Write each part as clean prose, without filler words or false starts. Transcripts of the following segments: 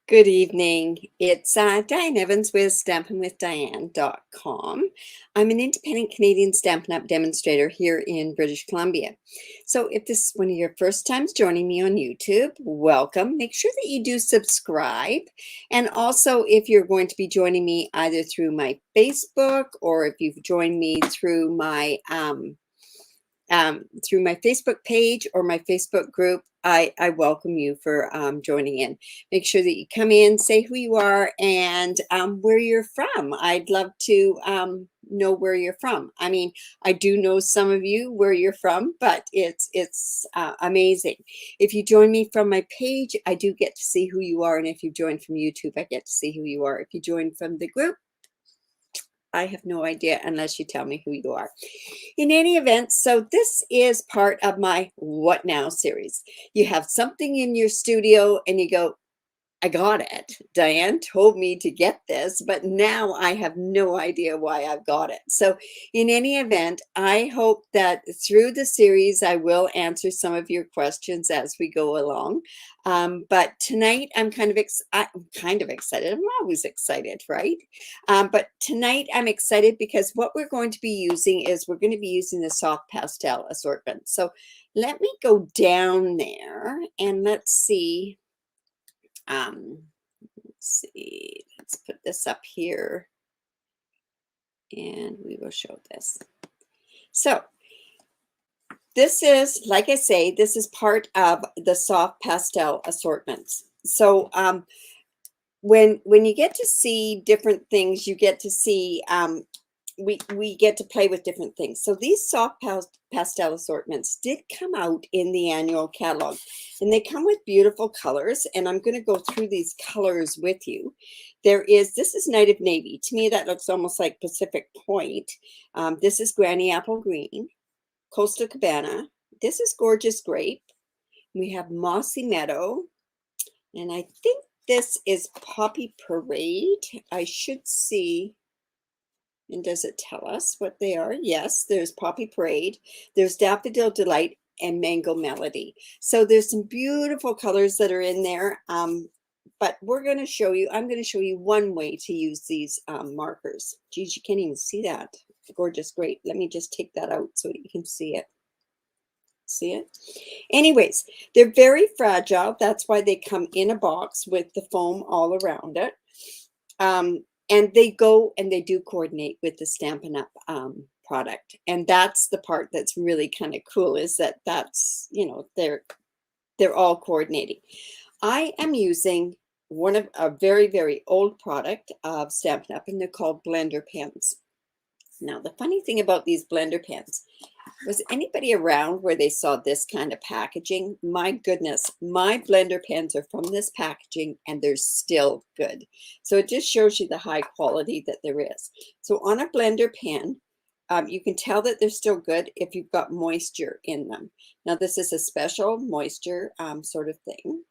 Good evening. It's Diane Evans with stampinwithdiane.com. I'm an independent Canadian Stampin' Up! Demonstrator here in British Columbia. So if this is one of your first times joining me on YouTube, welcome. Make sure that you do subscribe. And also, if you're going to be joining me either through my Facebook or if you've joined me through my Facebook page or my Facebook group, I welcome you for joining in. Make sure that you come in, say who you are, and where you're from. I'd love to know where you're from. I mean, I do know some of you where you're from, but it's amazing. If you join me from my page, I do get to see who you are, and if you join from YouTube, I get to see who you are. If you join from the group, I have no idea unless you tell me who you are. In any event, so this is part of my What Now series. You have something in your studio and you go, I got it. Diane told me to get this, but now I have no idea why I've got it. So in any event, I hope that through the series, I will answer some of your questions as we go along. But tonight, I'm kind of excited. I'm always excited, right? But tonight, I'm excited because what we're going to be using is we're going to be using the soft pastel assortment. So let me go down there and let's see. Let's put this up here and we will show this. So this is, like I say, this is part of the soft pastel assortments. So when you get to see different things, you get to see we get to play with different things. So these soft pastel assortments did come out in the annual catalog, and they come with beautiful colors, and I'm going to go through these colors with you. This is Night of Navy. To me, that looks almost like Pacific Point. This is Granny Apple Green, Coastal Cabana. This is Gorgeous Grape. We have Mossy Meadow, and I think this is Poppy Parade. I should see. And does it tell us what they are? Yes, there's Poppy Parade, there's Daffodil Delight, and Mango Melody. So there's some beautiful colors that are in there. But I'm going to show you one way to use these markers. Geez, you can't even see that. Gorgeous Grape. Let me just take that out so you can see it. See it? Anyways, they're very fragile. That's why they come in a box with the foam all around it. And they go and they do coordinate with the Stampin' Up product. And that's the part that's really kind of cool, is that's, you know, they're all coordinating. I am using a very, very old product of Stampin' Up, and they're called blender pens. Now, the funny thing about these blender pens, was anybody around where they saw this kind of packaging? My goodness, my blender pens are from this packaging and they're still good. So it just shows you the high quality that there is. So on a blender pen, you can tell that they're still good if you've got moisture in them. Now this is a special moisture sort of thing,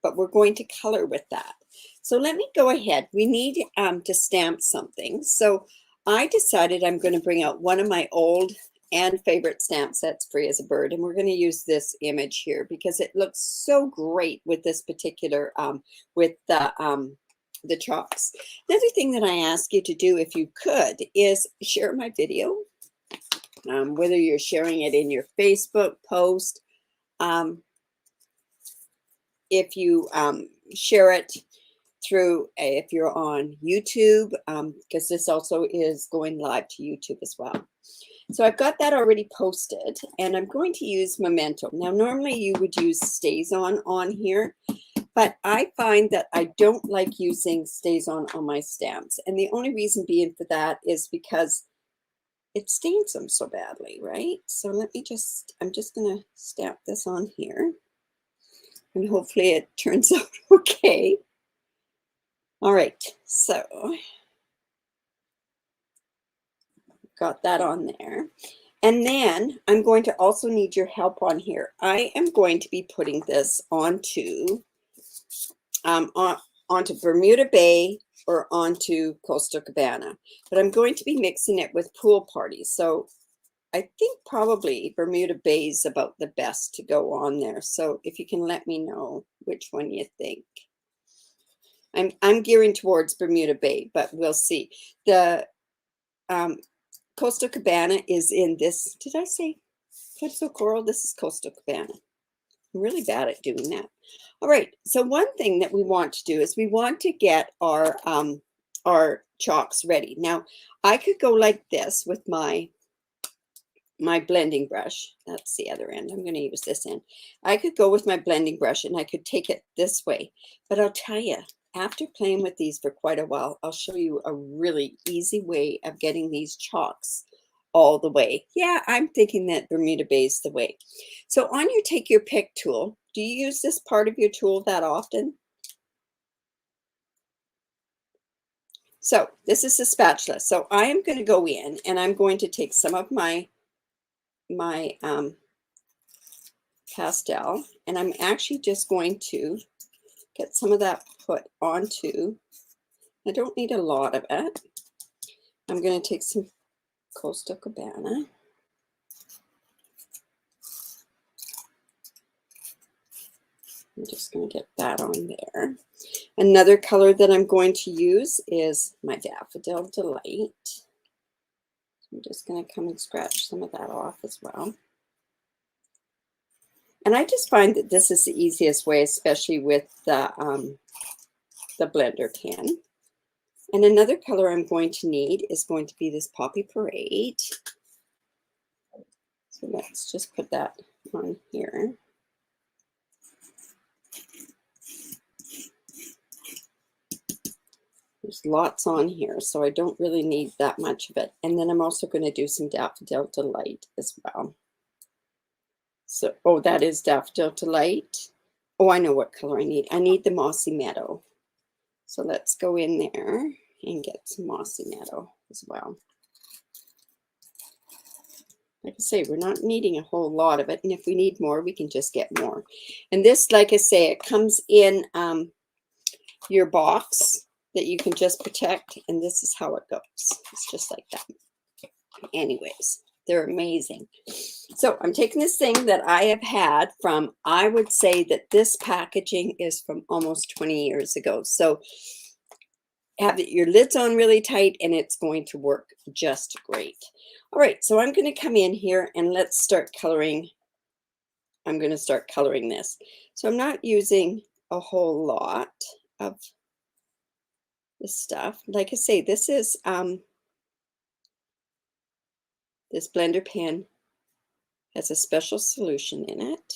but we're going to color with that. So let me go ahead. We need to stamp something. So I decided I'm going to bring out one of my old and favorite stamp sets, Free as a Bird, and we're going to use this image here because it looks so great with this particular with the chalks. Another thing that I ask you to do, if you could, is share my video, whether you're sharing it in your Facebook post, if you share it through if you're on YouTube, because this also is going live to YouTube as well. So I've got that already posted, and I'm going to use Memento. Now, normally you would use StazOn here, but I find that I don't like using StazOn on my stamps. And the only reason being for that is because it stains them so badly, right? So I'm just going to stamp this on here, and hopefully it turns out okay. All right, so got that on there. And then I'm going to also need your help on here. I am going to be putting this onto Bermuda Bay or onto Coastal Cabana, but I'm going to be mixing it with Pool Party. So I think probably Bermuda Bay is about the best to go on there. So if you can let me know which one you think. I'm gearing towards Bermuda Bay, but we'll see. The Coastal Cabana is in this. Did I say Calypso Coral? This is Coastal Cabana. I'm really bad at doing that. All right. So one thing that we want to do is we want to get our chalks ready. Now, I could go like this with my blending brush. That's the other end. I'm going to use this end. I could go with my blending brush and I could take it this way. But I'll tell you, after playing with these for quite a while, I'll show you a really easy way of getting these chalks all the way. Yeah, I'm thinking that Bermuda Bay is the way. So on your take your pick tool, do you use this part of your tool that often? So this is the spatula. So I am going to go in and I'm going to take some of my pastel, and I'm actually just going to get some of that put onto. I don't need a lot of it. I'm going to take some Coastal Cabana. I'm just going to get that on there. Another color that I'm going to use is my Daffodil Delight. I'm just going to come and scratch some of that off as well. And I just find that this is the easiest way, especially with the blender pen. And another color I'm going to need is going to be this Poppy Parade. So let's just put that on here. There's lots on here, so I don't really need that much of it. And then I'm also going to do some Daffodil Delight as well. So, oh, that is Daffodil Delight. Oh, I know what color I need. I need the Mossy Meadow. So let's go in there and get some Mossy Meadow as well. Like I say, we're not needing a whole lot of it. And if we need more, we can just get more. And this, like I say, it comes in your box that you can just protect. And this is how it goes. It's just like that. Anyways, they're amazing. So I'm taking this thing that I have had from, I would say that this packaging is from almost 20 years ago. So have your lids on really tight and it's going to work just great. All right, so I'm going to come in here and let's start coloring. I'm going to start coloring this. So I'm not using a whole lot of this stuff. Like I say, this is this blender pen has a special solution in it.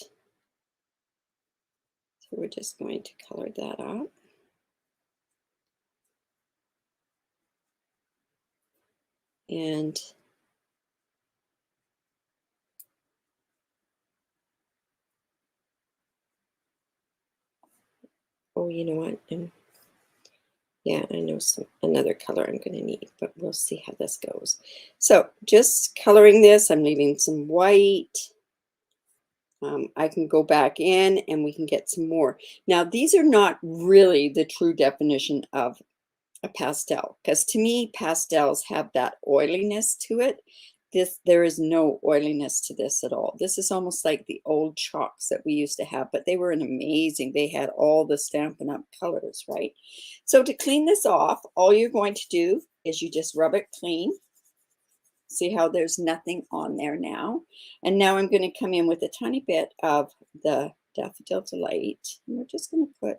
So we're just going to color that up. And oh, you know what? Yeah, I know another color I'm going to need, but we'll see how this goes. So just coloring this, I'm leaving some white. I can go back in and we can get some more. Now, these are not really the true definition of a pastel, because to me, pastels have that oiliness to it. There is no oiliness to this at all. This is almost like the old chalks that we used to have, but they were amazing. They had all the Stampin' Up colors, right? So to clean this off, all you're going to do is you just rub it clean. See how there's nothing on there now? And now I'm going to come in with a tiny bit of the Daffodil Delight. And we're just going to put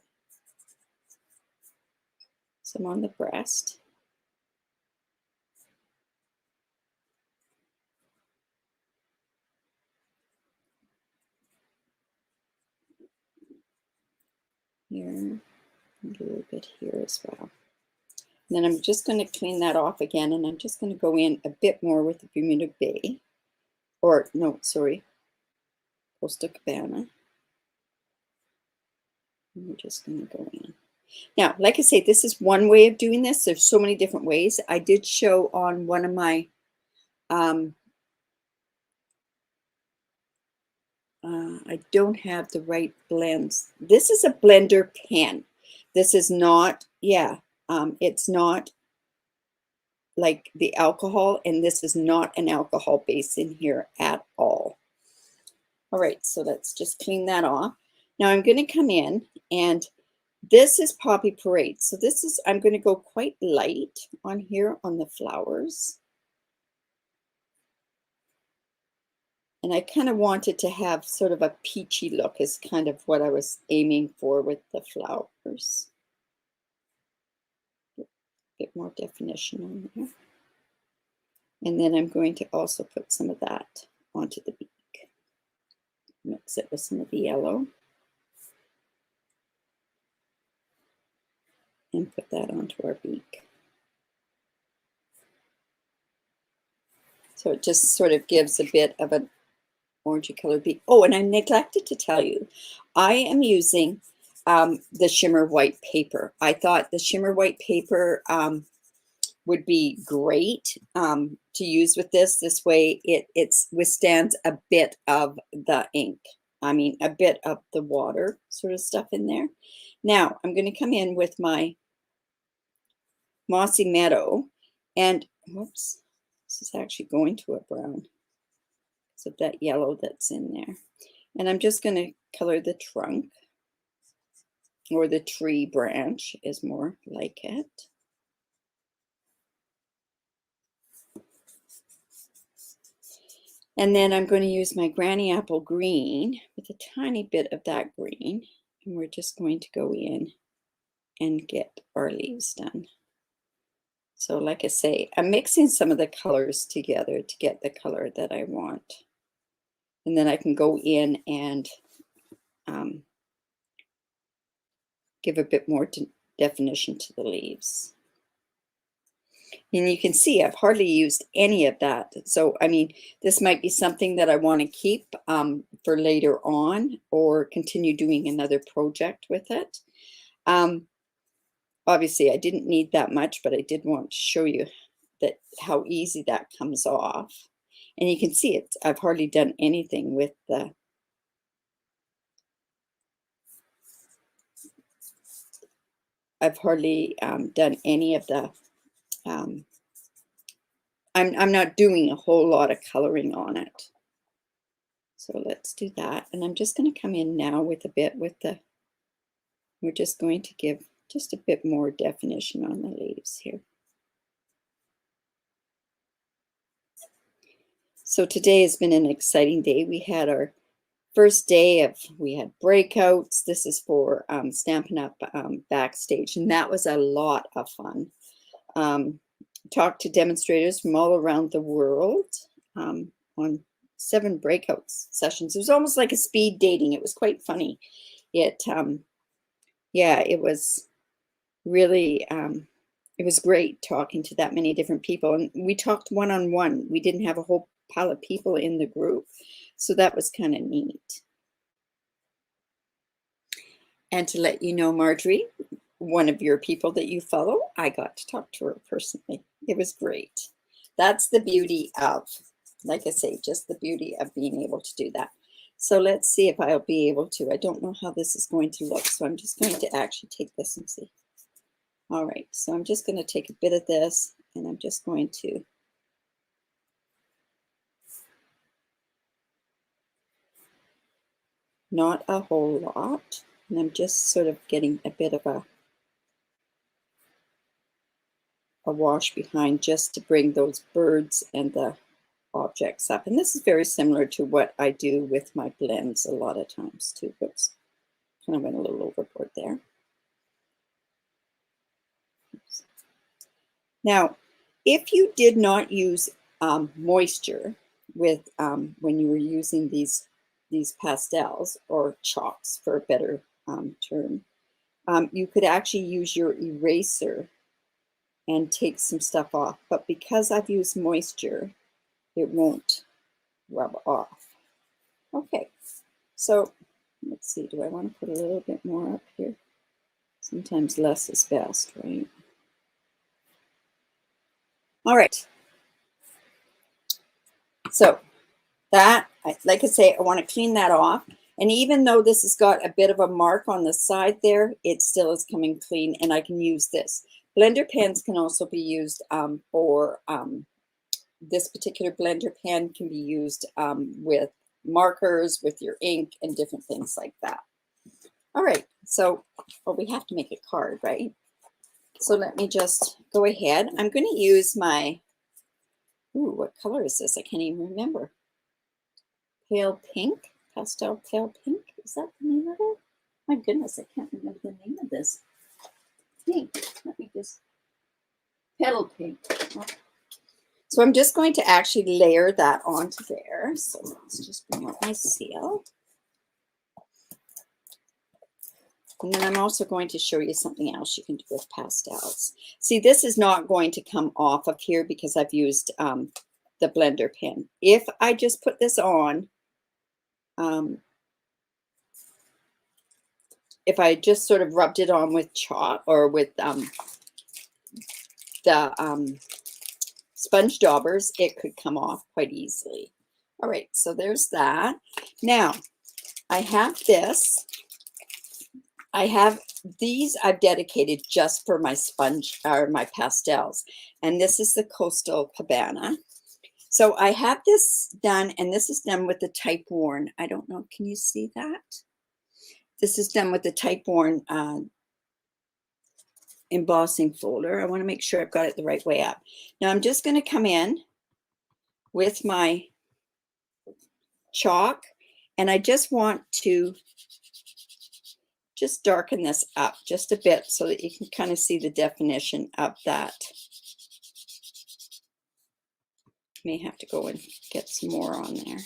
some on the breast. Here, a little bit here as well. And then I'm just going to clean that off again, and I'm just going to go in a bit more with the Bermuda Bay, or no, sorry, Coastal Cabana. And we're just going to go in. Now, like I say, this is one way of doing this. There's so many different ways. I did show on one of my I don't have the right blends. This is a blender pen. This is not, yeah, it's not like the alcohol, and this is not an alcohol base in here at all. All right, so let's just clean that off. Now I'm going to come in and This is Poppy Parade. So this is, I'm going to go quite light on here on the flowers. And I kind of wanted to have sort of a peachy look is kind of what I was aiming for with the flowers. A bit more definition on there. And then I'm going to also put some of that onto the beak. Mix it with some of the yellow. And put that onto our beak. So it just sort of gives a bit of an orangey colored beak. Oh, and I neglected to tell you, I am using the shimmer white paper. I thought the shimmer white paper would be great to use with this. This way it withstands a bit of the ink. I mean, a bit of the water sort of stuff in there. Now, I'm going to come in with my Mossy Meadow. And, whoops, this is actually going to a brown. So that yellow that's in there. And I'm just going to color the trunk, or the tree branch is more like it. And then I'm going to use my Granny Apple Green with a tiny bit of that green. And we're just going to go in and get our leaves done. So like I say, I'm mixing some of the colors together to get the color that I want. And then I can go in and give a bit more definition to the leaves. And you can see I've hardly used any of that. So, I mean, this might be something that I want to keep for later on, or continue doing another project with it. Obviously, I didn't need that much, but I did want to show you that how easy that comes off. And you can see it. I've hardly done anything with the done any of the I'm not doing a whole lot of coloring on it. So let's do that. And I'm just going to come in now with a bit with the, we're just going to give just a bit more definition on the leaves here. So today has been an exciting day. We had our first day of, we had breakouts. This is for Stampin' Up Backstage, and that was a lot of fun. Talked to demonstrators from all around the world on 7 breakout sessions. It was almost like a speed dating. It was quite funny. It, yeah, it was really, it was great talking to that many different people. And we talked one-on-one. We didn't have a whole pile of people in the group. So that was kind of neat. And to let you know, Marjorie, one of your people that you follow, I got to talk to her personally. It was great. That's the beauty of, like I say, just the beauty of being able to do that. So let's see if I'll be able to. I don't know how this is going to look, so I'm just going to actually take this and see. All right, so I'm just going to take a bit of this, and I'm just going to not a whole lot, and I'm just sort of getting a bit of a wash behind just to bring those birds and the objects up. And this is very similar to what I do with my blends a lot of times too. Oops, kind of went a little overboard there. Oops. Now, if you did not use moisture with when you were using these pastels, or chalks for a better term, you could actually use your eraser and take some stuff off. But because I've used moisture, it won't rub off. Okay, so let's see, do I want to put a little bit more up here? Sometimes less is best, right? All right. So that, like I say, I want to clean that off. And even though this has got a bit of a mark on the side there, it still is coming clean, and I can use this. Blender pens can also be used for, this particular blender pen can be used with markers, with your ink, and different things like that. All right, so well, we have to make a card, right? So let me just go ahead. I'm going to use my, ooh, what color is this? I can't even remember. Pale pink, pastel pale pink. Is that the name of it? My goodness, I can't remember the name of this. Pink. Let me just, petal pink. So I'm just going to actually layer that onto there. So let's just bring out my seal. And then I'm also going to show you something else you can do with pastels. See, this is not going to come off of here because I've used the blender pen. If I just put this on, if I just sort of rubbed it on with chalk or with the sponge daubers, it could come off quite easily. All right, so there's that. Now, I have this. I have these I've dedicated just for my sponge or my pastels. And this is the Coastal Cabana. So I have this done, and this is done with the type worn. I don't know, can you see that? This is done with the type worn embossing folder. I want to make sure I've got it the right way up. Now I'm just going to come in with my chalk, and I just want to just darken this up just a bit so that you can kind of see the definition of that. May have to go and get some more on there.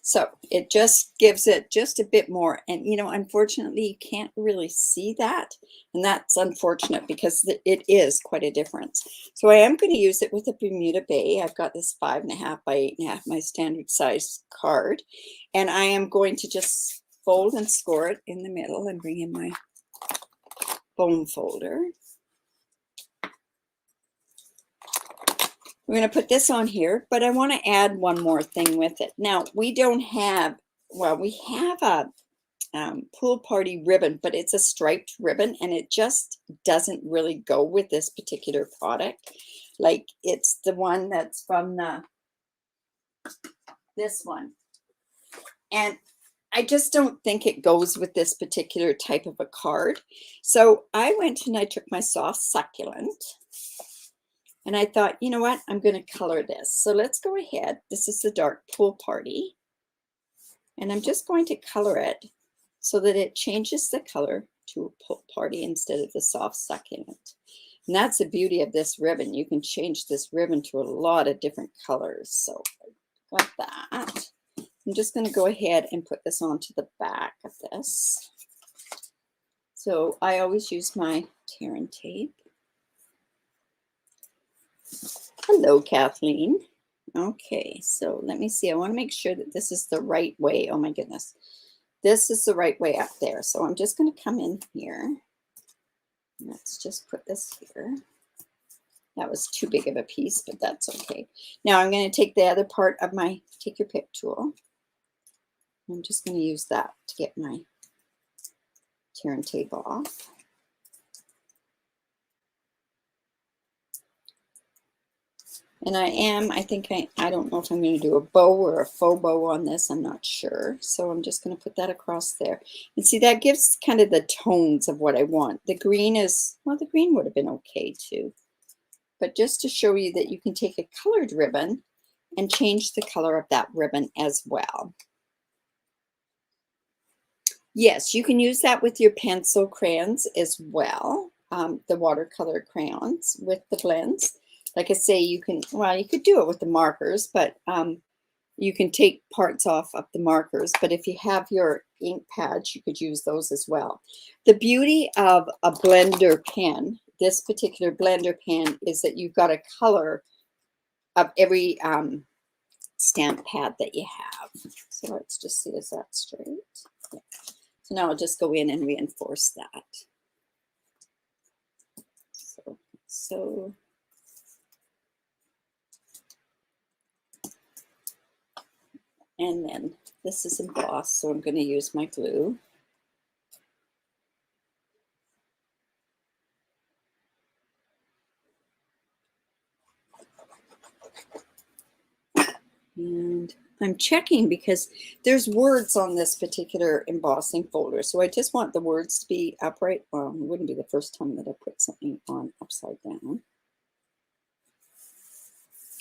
So it just gives it just a bit more. And, you know, unfortunately, you can't really see that. And that's unfortunate because it is quite a difference. So I am going to use it with a Bermuda Bay. I've got this 5.5 by 8.5, my standard size card. And I am going to just fold and score it in the middle and bring in my bone folder. We're going to put this on here, but I want to add one more thing with it. Now, we don't have, well, we have a pool party ribbon, but it's a striped ribbon, and it just doesn't really go with this particular product. Like, it's the one that's from this one. And I just don't think it goes with this particular type of a card. So I went and I took my soft succulent. And I thought, you know what, I'm going to color this. So let's go ahead. This is the dark pool party. And I'm just going to color it so that it changes the color to a pool party instead of the soft succulent. And that's the beauty of this ribbon. You can change this ribbon to a lot of different colors. So I got that. I'm just going to go ahead and put this onto the back of this. So I always use my tear and tape. Hello, Kathleen. Okay, so let me see. I want to make sure that this is the right way. Oh my goodness. This is the right way up there. So I'm just going to come in here. Let's just put this here. That was too big of a piece, but that's okay. Now I'm going to take the other part of my take your pick tool. I'm just going to use that to get my tear and tape off. And I think I don't know if I'm going to do a bow or a faux bow on this. I'm not sure. So I'm just going to put that across there. And see, that gives kind of the tones of what I want. The green is, well, the green would have been okay too. But just to show you that you can take a colored ribbon and change the color of that ribbon as well. Yes, you can use that with your pencil crayons as well. The watercolor crayons with the blends. Like I say, you can, well, you could do it with the markers, but you can take parts off of the markers. But if you have your ink pads, you could use those as well. The beauty of a blender pen, this particular blender pen, is that you've got a color of every stamp pad that you have. So let's just see, is that straight? Yeah. So now I'll just go in and reinforce that. So and then this is embossed, so I'm going to use my glue. And I'm checking because there's words on this particular embossing folder. So I just want the words to be upright. Well, it wouldn't be the first time that I put something on upside down.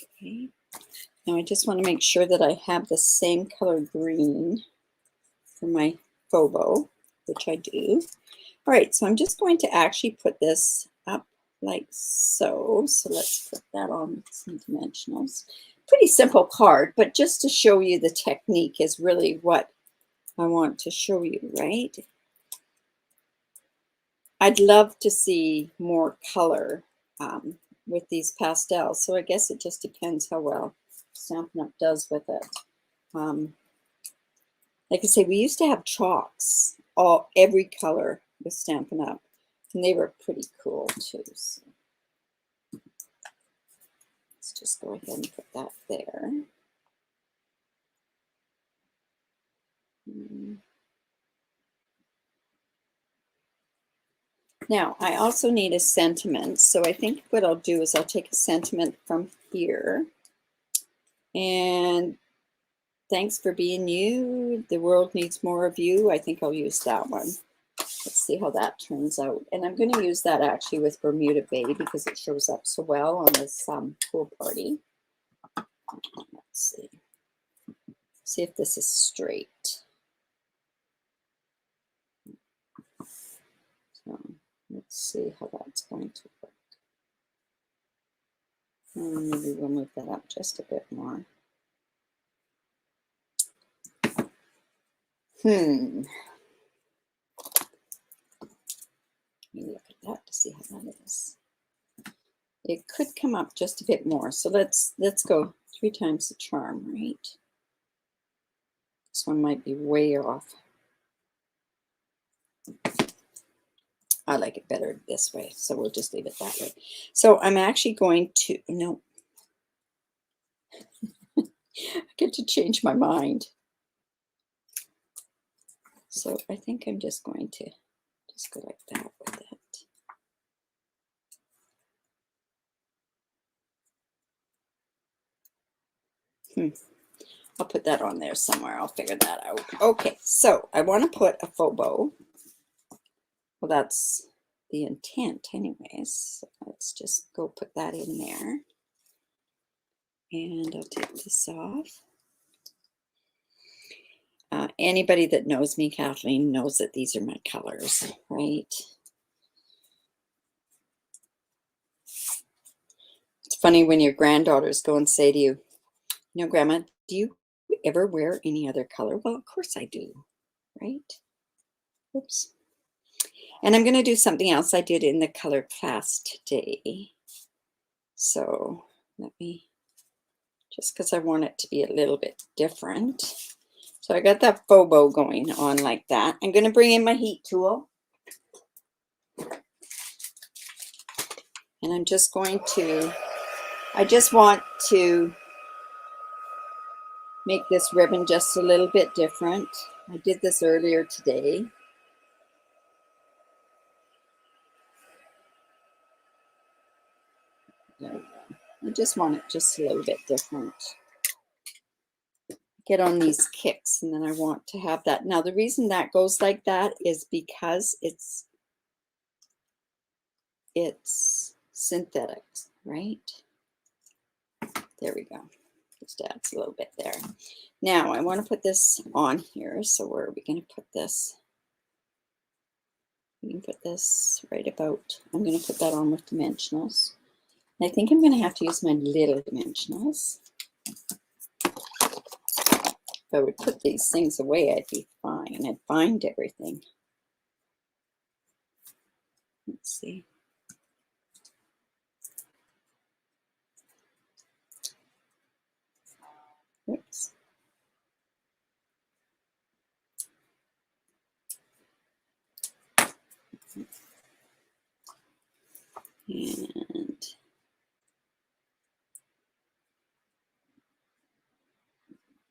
Okay. Now I just want to make sure that I have the same color green for my phobo, which I do. All right, so I'm just going to actually put this up like so. So let's put that on some dimensionals. Pretty simple card, but just to show you the technique is really what I want to show you, right? I'd love to see more color with these pastels. So I guess it just depends how well Stampin' Up does with it. Like I say, we used to have chalks, every color with Stampin' Up, and they were pretty cool too. So let's just go ahead and put that there. Now, I also need a sentiment. So I think what I'll do is I'll take a sentiment from here. And thanks for being you. The world needs more of you. I think I'll use that one. Let's see how that turns out. And I'm going to use that actually with Bermuda Bay because it shows up so well on this pool party. Let's see. See if this is straight. So let's see how that's going to work. And maybe we'll move that up just a bit more. Let me look at that to see how that is. It could come up just a bit more. So let's go 3 times the charm, right? This one might be way off. I like it better this way, so we'll just leave it that way. So I'm actually going to, no, I get to change my mind. So I think I'm just going to just go like that with it. I'll put that on there somewhere. I'll figure that out. Okay, so I want to put a faux bow. Well, that's the intent anyways. So let's just go put that in there. And I'll take this off. Anybody that knows me, Kathleen, knows that these are my colors, right? It's funny when your granddaughters go and say to you, you know, Grandma, do you ever wear any other color? Well, of course I do, right? Oops. And I'm going to do something else I did in the color class today. So let me, just because I want it to be a little bit different. So I got that faux bow going on like that. I'm going to bring in my heat tool. And I'm just going to, I just want to make this ribbon just a little bit different. I did this earlier today. There we go. I just want it just a little bit different. Get on these kicks, and then I want to have that. Now, the reason that goes like that is because it's synthetic, right? There we go. Just adds a little bit there. Now, I want to put this on here. So where are we going to put this? We can put this right about, I'm going to put that on with dimensionals. I think I'm going to have to use my little dimensionals. If I would put these things away, I'd be fine. I'd find everything. Let's see. Oops. And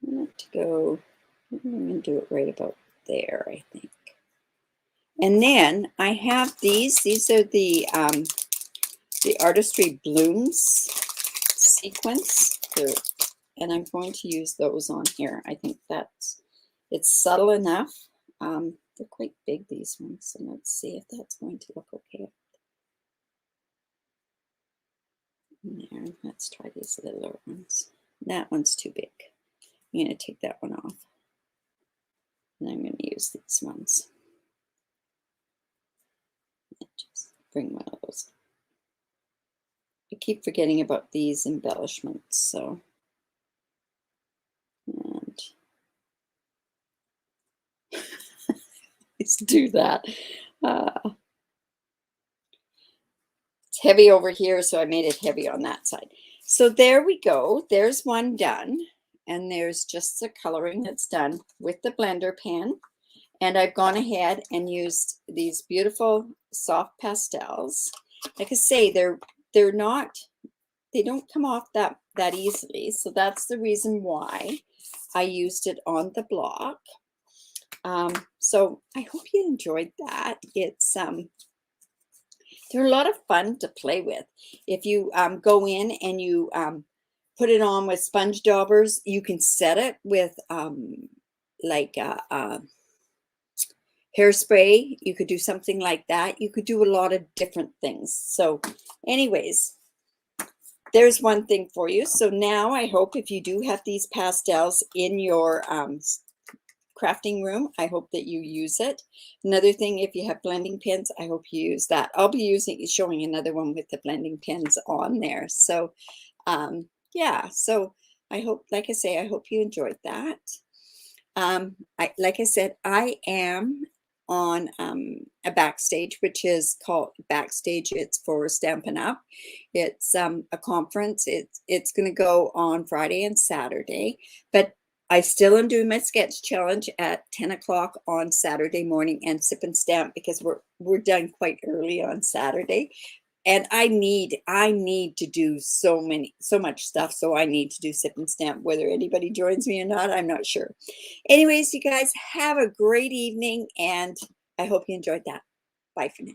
I want to go, I'm going to do it right about there, I think. And then I have these are the Artistry Blooms sequence. They're and I'm going to use those on here. I think it's subtle enough. They're quite big, these ones, so let's see if that's going to look okay. There, let's try these littler ones. That one's too big. I'm going to take that one off. And I'm going to use these ones. Just bring one of those. I keep forgetting about these embellishments, so. And let's do that. It's heavy over here, so I made it heavy on that side. So there we go. There's one done. And there's just the coloring that's done with the blender pen. And I've gone ahead and used these beautiful soft pastels. Like I say, they don't come off that easily. So that's the reason why I used it on the block. So I hope you enjoyed that. It's they're a lot of fun to play with. If you go in and you put it on with sponge daubers, you can set it with like hairspray. You could do something like that. You could do a lot of different things. So anyways, there's one thing for you. So now I hope if you do have these pastels in your crafting room, I hope that you use it. Another thing, if you have blending pens, I hope you use that. I'll be showing another one with the blending pens on there. So yeah, so I hope, like I say, I hope you enjoyed that. Like I said, I am on a backstage, which is called Backstage. It's for Stampin' Up. It's a conference. It's going to go on Friday and Saturday, but I still am doing my sketch challenge at 10 o'clock on Saturday morning and sip and stamp because we're done quite early on Saturday. And I need to do so much stuff. So I need to do sip and stamp. Whether anybody joins me or not, I'm not sure. Anyways, you guys have a great evening, and I hope you enjoyed that. Bye for now.